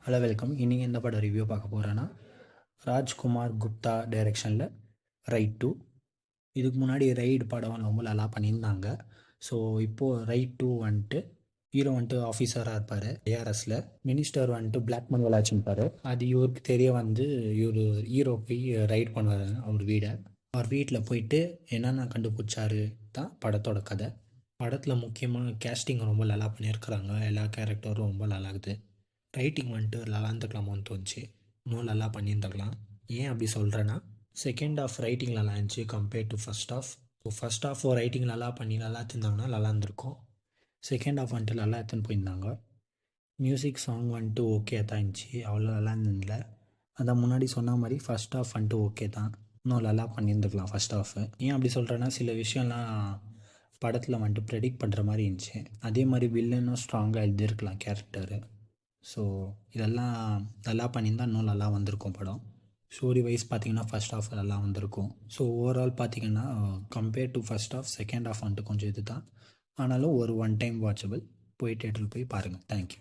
Hello welcome. இன்றைக்கி எந்த படம் ரிவ்யூ பார்க்க போகிறேன்னா, ராஜ்குமார் குப்தா டைரெக்ஷனில் ரைட் 2. இதுக்கு முன்னாடி ரைடு படம் ரொம்ப நல்லா பண்ணியிருந்தாங்க. ஸோ இப்போது ரைட் 2 வந்துட்டு ஹீரோ வந்துட்டு ஆஃபீஸராக இருப்பார் ஏஆர்எஸில். மினிஸ்டர் வந்துட்டு பிளாக் மணி விளையாச்சுருப்பார். அது இவருக்கு தெரிய வந்து இவர் ஹீரோ போய் ரைட் பண்ணுவார் அவர் வீடை. அவர் வீட்டில் போயிட்டு என்னென்ன கண்டுபிடிச்சாரு தான் படத்தோட கதை. படத்தில் முக்கியமாக கேஸ்டிங் ரொம்ப நல்லா பண்ணியிருக்கிறாங்க. எல்லா கேரக்டரும் ரொம்ப நல்லா இருக்குது. ரைட்டிங் வந்துட்டு நல்லா இருந்துக்கலாமோன்னு தோணுச்சு. இன்னும் நல்லா பண்ணியிருந்துருக்கலாம். ஏன் அப்படி சொல்கிறேன்னா, செகண்ட் ஆஃப் ரைட்டிங் நல்லா இருந்துச்சு compared to first half. So first half writing நல்லா பண்ணி நல்லா எடுத்துருந்தாங்கன்னா நல்லா இருந்திருக்கும். செகண்ட் ஆஃப் வந்துட்டு நல்லா எடுத்துன்னு போயிருந்தாங்க. மியூசிக் சாங் வந்துட்டு ஓகே தான் இருந்துச்சு, அவ்வளோ நல்லா இருந்ததில்ல. அதான் முன்னாடி சொன்ன மாதிரி ஃபஸ்ட் ஆஃப் வந்துட்டு ஓகே தான், இன்னும் நல்லா பண்ணியிருந்துருக்கலாம் ஃபஸ்ட் ஆஃப். ஏன் அப்படி சொல்கிறேன்னா, சில விஷயம்லாம் படத்தில் வந்துட்டு ப்ரெடிக்ட் பண்ணுற மாதிரி இருந்துச்சு. அதே மாதிரி வில்லனும் ஸ்ட்ராங்காக எழுதியிருக்கலாம் கேரக்டரு. ஸோ இதெல்லாம் நல்லா பண்ணியிருந்தால் இன்னும் நல்லா வந்திருக்கும் படம். ஸ்டோரி வைஸ் பார்த்திங்கன்னா ஃபஸ்ட் ஆஃப் நல்லா வந்திருக்கும். ஸோ ஓவரால் பார்த்திங்கன்னா compare to first half second half வந்துட்டு கொஞ்சம் இது தான். ஆனாலும் ஒரு ஒன் டைம் வாட்சபிள். போய் தேட்டரில் போய் பாருங்கள். தேங்க்யூ.